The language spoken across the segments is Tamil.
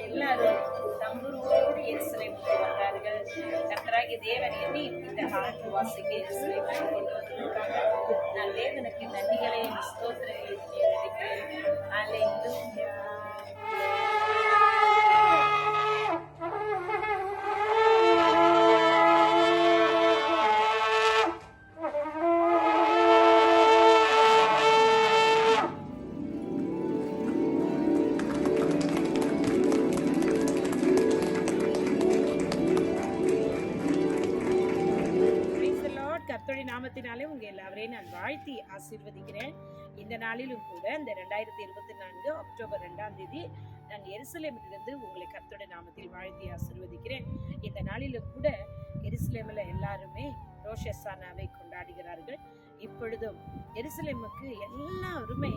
எல்லாரும் தம்புரோடு எருசலேமுக்கு வந்தார்கள். கர்த்தராகிய தேவன் என்னை இந்த ஆண்டு வாசிக்க எருசலேமுக்கு கொண்டு வந்திருக்காங்க. நான் தேவனுக்கு நன்றிகளையும் ஸ்தோத்திரங்களையும் தெரிவிக்கிறேன். அல்லேலூயா. கர்த்தருடைய நாமத்தினாலே உங்க எல்லாவரையும் நான் வாழ்த்தி ஆசீர்வதிக்கிறேன். இந்த நாளிலும் கூட இந்த 2024 அக்டோபர் 2ஆம் தேதி நான் எருசலேமிலிருந்து உங்களை கர்த்தருடைய நாமத்தில் வாழ்த்தி ஆசீர்வதிக்கிறேன். இந்த நாளிலும் கூட எருசலேமில் எல்லாருமே ரோஷ் ஹஷானாவை கொண்டாடுகிறார்கள். இப்பொழுதும் எருசலேமுக்கு எல்லாருமே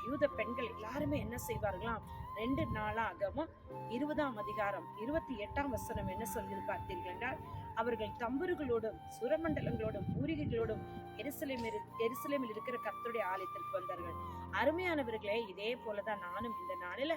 யூத பெண்கள் எல்லாருமே என்ன செய்வார்களாம்? 2 நாளாகவும் 20ஆம் அதிகாரம் 28ஆம் வசனம் என்ன சொல்கிறது பார்த்தீர்கள் என்றால், அவர்கள் தம்புருகளோடும் சுரமண்டலங்களோடும் பூரிகைகளோடும் எருசலேமில் இருக்கிற கர்த்தருடைய ஆலயத்திற்கு வந்தார்கள். அருமையானவர்களே, இதே போலதான் நானும் இந்த நாளில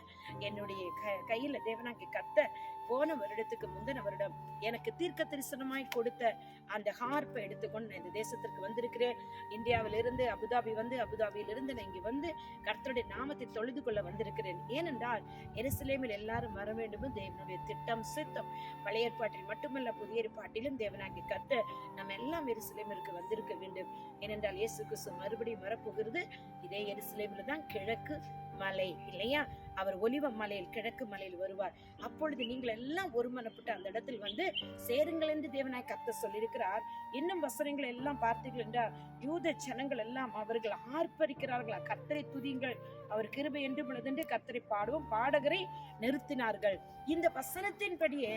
என்னுடைய கையில தேவனாகிய கர்த்தர் போன வருடத்துக்கு முந்தின வருடம் எனக்கு தீர்க்க தரிசனமாய் கொடுத்த அந்த ஹார்ப்பை எடுத்துக்கொண்டு நான் இந்த தேசத்திற்கு வந்திருக்கிறேன். இந்தியாவிலிருந்து அபுதாபியிலிருந்து நான் இங்கே வந்து கர்த்தருடைய நாமத்தை தொழுது கொள்ள வந்திருக்கிறேன். ஏனென்றால் எருசலேமில் எல்லாரும் வர வேண்டும் தேவனுடைய திட்டம் சித்தம். பழைய ஏற்பாட்டில் மட்டுமல்ல, புதிய ஏற்பாட்டிலும் தேவனாகிய கர்த்தர் நம்ம எல்லாம் எருசலேமிற்கு வந்திருக்க வேண்டும். ஏனென்றால் இயேசு கிறிஸ்து மறுபடியும் வரப்போகிறது இதே எருசலேமில் தான், கிழக்கு மலை இல்லையா? அவர் ஒலிவ மலையில் கிழக்கு மலையில் வருவார். அப்பொழுது நீங்கள் எல்லாம் ஒருமனப்பட்டு அந்த இடத்தில் வந்து சேருங்கள் என்று தேவனாய் கர்த்தர் சொல்லியிருக்கிறார். இன்னும் வசனங்கள் எல்லாம் பார்த்தீர்கள் என்றால், யூத ஜனங்கள் எல்லாம் அவர்கள் ஆர்ப்பரிக்கிறார்களா, கர்த்தரை துதியுங்கள், அவர் கிருபை என்று உள்ளதென்று கர்த்தரை பாடுவோம், பாடகரை நிறுத்தினார்கள். இந்த வசனத்தின்படியே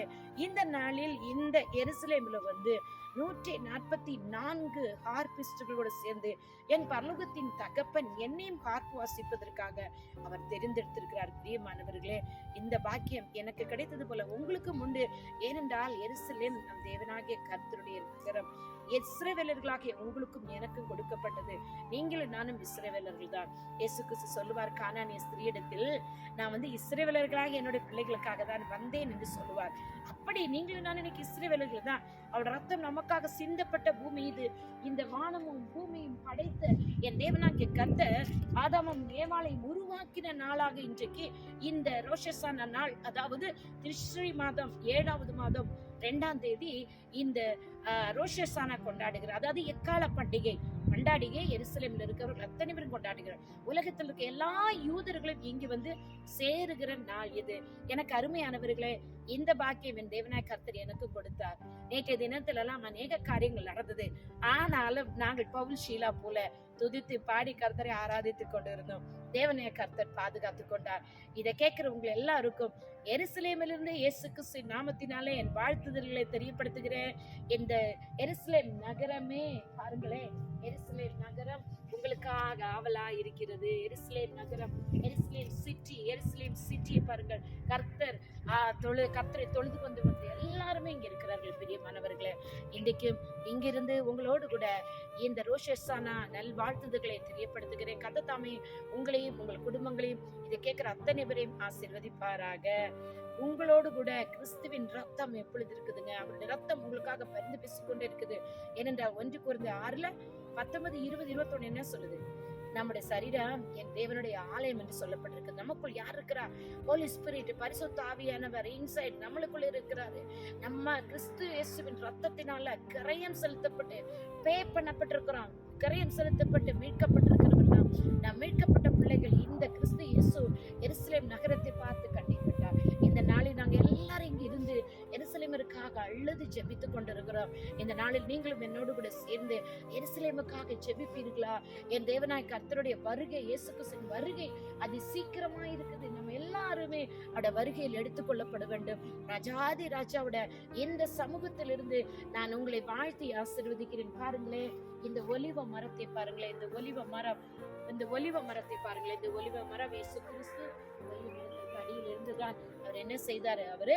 இந்த நாளில் இந்த எருசலேமில் வந்து 144 ஹார்பிஸ்டுகளோடு சேர்ந்து என் பரலோகத்தின் தகப்பன் என்னையும் ஹார்ப் வாசிப்பதற்காக அவர் தெரிந்தெடுத்திருக்கிறார். பிரியமானவர்களே, இந்த பாக்கியம் எனக்கு கிடைத்தது போல உங்களுக்கும் உண்டு. ஏனென்றால் எருசலேம் நம் தேவனாகிய கர்த்தருடைய நகரம். இஸ்ரவேலர்களாகிய உங்களுக்கும் எனக்கும் கொடுக்கப்பட்டது. நீங்களும் நானும் இஸ்ரவேலர்கள் தான். இயேசு கிறிஸ்து சொல்லுவார், கானானிய ஸ்திரீயிடத்தில் நான் வந்து இஸ்ரவேலர்களாக என்னுடைய பிள்ளைகளுக்காக தான் வந்தேன் என்று சொல்லுவார். அப்படி நீங்களும் நான் இன்னைக்கு இஸ்ரவேலர்கள் தான். அவருடைய ரத்தம் நமக்காக சிந்தப்பட்ட பூமி இது. இந்த வானமும் பூமியும் படைத்த என் தேவனாகிய கர்த்தர் ஆதாமும் ஏவாளையும் உருவாக்கின நாளாக இன்றைக்கு இந்த ரோஷ் ஹஷானா நாள், அதாவது திஷ்ரி மாதம் 7ஆவது மாதம் 2ஆம் தேதி இந்த ரோஷ் ஹஷானா கொண்டாடுகிறார். அதாவது எக்கால பண்டிகை எருசலேமில் இருக்கிறவர்கள் அத்தனை பேரும் கொண்டாடுகிறார். உலகத்தில் இருக்க எல்லா யூதர்களும் இங்கு வந்து சேருகிற நாள் இது. எனக்கு அருமையானவர்களே, இந்த பாக்கியம் என் தேவனாய் கர்த்தர் எனக்கு கொடுத்தார். நேற்றைய தினத்துல எல்லாம் அநேக காரியங்கள் நடந்தது. ஆனாலும் நாங்கள் பவுல் ஷீலா போல துதித்து பாடி கர்த்தரை ஆராதித்துக் கொண்டிருந்தோம். தேவனைய கர்த்தர் பாதுகாத்து கொண்டார். இதை கேட்கிறவங்க எல்லாருக்கும் எருசலேமிலிருந்து இயேசு கிறிஸ்து நாமத்தினாலே என் வாழ்த்துதல்களை தெரியப்படுத்துகிறேன். இந்த எருசலேம் நகரமே பாருங்களேன், எருசலேம் நகரம் உங்களுக்காக ஆவலா இருக்கிறது. எருசலேம் நகரம், எருசலேம் சிட்டி பாருங்கள். கர்த்தரை தொழுது கொண்டு வந்து எல்லாருமே இங்க இருக்கிறார்கள். பிரியமானவர்களே, இன்றைக்கு இங்கிருந்து உங்களோடு கூட இந்த ரோஷ் ஹஷானா நல் வாழ்த்துதல்களை தெரியப்படுத்துகிறேன். கர்த்தர் தாமே உங்களையும் உங்கள் குடும்பங்களையும் இதை கேட்கிற அத்தனை பேரையும் ஆசீர்வதிப்பாராக. உங்களோடு கூட கிறிஸ்துவின் ரத்தம் எப்பொழுது இருக்குதுங்க? அவருடைய ரத்தம் உங்களுக்காக பரிந்து பேசிக்கொண்டே இருக்குது. ஏனென்றால் 1 கொரிந்தியர் 6:19, 20, 21 என்ன சொல்லுது? நம்முடைய சரீரம் என் தேவனுடைய ஆலயம் என்று சொல்லப்பட்டிருக்கு. நமக்குள் யார் இருக்கிறா? ஹோலி ஸ்பிரிட், பரிசுத்த ஆவியானவர் இன்சைட் நம்மளுக்குள்ள இருக்கிறாரு. நம்ம கிறிஸ்து இயேசுவின் ரத்தத்தினால கரையம் செலுத்தப்பட்டு பே பண்ணப்பட்டிருக்கிறோம். கரையம் செலுத்தப்பட்டு மீட்கப்பட்டிருக்கிறவர்கள் நாம் மீட்கப்பட்ட பிள்ளைகள். இந்த கிறிஸ்து இயேசு எருசலேம் நகரத்தை பார்த்து கண்டிப்பார். இந்த நாளில் நாங்கள் எல்லாரும் இங்கு இருந்து எருசலேமிற்காக அழுது ஜெபித்துக் கொண்டிருக்கிறோம். இந்த நாளில் நீங்களும் என்னோடு கூட சேர்ந்து எருசலேமுக்காக ஜெபிப்பீர்களா? என் தேவனாய் கர்த்தருடைய வருகை, இயேசு கிறிஸ்துவின் வருகை அது சீக்கிரமா இருக்குது. நம்ம எல்லாருமே அவட வருகையில் எடுத்துக்கொள்ளப்பட வேண்டும். ராஜாதி ராஜாவோட இந்த சமூகத்திலிருந்து நான் உங்களை வாழ்த்தி ஆசீர்வதிக்கிறேன். பாருங்களேன், இந்த ஒலிவ மரத்தை பாருங்களேன். இந்த ஒலிவ மரத்தை பாருங்களேன். இந்த ஒலிவ மரம் இயேசு கிறிஸ்து அடியில் இருந்துதான் அவர் என்ன செய்தாரு? அவரு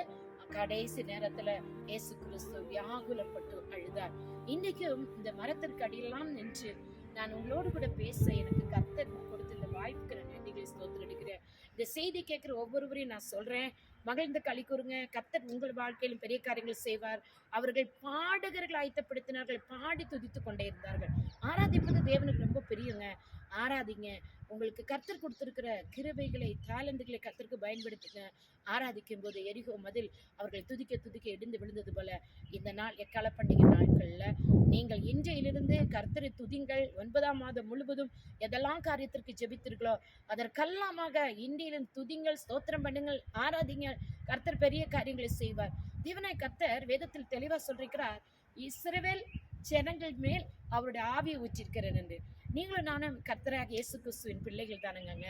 கடைசி நேரத்துல இயேசு கிறிஸ்து வியாகுலப்பட்டு அழுதார். இன்னைக்கும் இந்த மரத்திற்கு அடியெல்லாம் நின்று நான் உங்களோடு கூட பேச எனக்கு கர்த்தர் கொடுத்த இந்த வாய்ப்புக்கு நான் நன்றிகளை ஸ்தோத்திரம் எடுக்கிறேன். இந்த செய்தி கேட்கிற ஒவ்வொருவரையும் நான் சொல்றேன், மகிழ்ந்து களி கூறுங்க. கர்த்தர் உங்கள் வாழ்க்கையிலும் பெரிய காரியங்கள் செய்வார். அவர்கள் பாடகர்கள் ஆயத்தப்படுத்தினார்கள், பாடி துதித்துக் கொண்டே இருந்தார்கள். ஆராதிப்பது தேவனுக்கு ரொம்ப பிரியங்க. ஆராதிங்க. உங்களுக்கு கர்த்தர் கொடுத்திருக்கிற கிருபைகளை, டேலண்ட்களை கர்த்தருக்கு பயன்படுத்துங்க. ஆராதிக்கும் போது எரிகோ மதில் அவர்கள் துதிக்க துதிக்க இடிந்து விழுந்தது போல, இந்த நாள் எக்கால பண்டிகை நாட்கள்ல நீங்கள் இன்றையிலிருந்து கர்த்தரை துதிங்கள். 9ஆம் மாதம் முழுவதும் எதெல்லாம் காரியத்திற்கு ஜெபித்தீர்களோ அதற்கெல்லாமாக இன்றையிலும் துதிங்கள், ஸ்தோத்திரம் பண்ணுங்கள், ஆராதிங்க. கர்த்தர் பெரிய காரியங்களை செய்வார். தேவனாய் கர்த்தர் வேதத்தில் தெளிவா சொல்லிருக்கிறார், இஸ்ரவேல் ஜனங்கள் மேல் அவருடைய ஆவியை ஊற்றிருக்கிறேன் என்று. நீங்களும் நானும் கர்த்தராக இயேசு கிறிஸ்துவின் பிள்ளைகள் தானுங்க.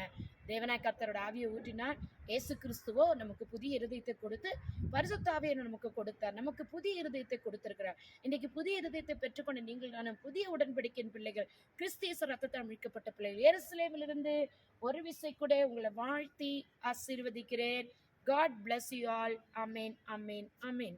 தேவனாய் கர்த்தரோட ஆவியை ஊற்றினார். இயேசு கிறிஸ்துவோ நமக்கு புதிய இருதயத்தை கொடுத்து பரிசுத்த ஆவியை நமக்கு கொடுத்தார். நமக்கு புதிய இருதயத்தை கொடுத்திருக்கிறார். இன்னைக்கு புதிய இருதயத்தை பெற்றுக்கொண்டு நீங்கள் நானும் புதிய உடன்படிக்கையின் பிள்ளைகள், கிறிஸ்தியேசு ரத்தத்தால் மீட்கப்பட்ட பிள்ளைகள். எருசலேமிலிருந்து ஒரு விசை கூட உங்களை வாழ்த்தி ஆசீர்வதிக்கிறேன். God bless you all. Amen, amen, amen.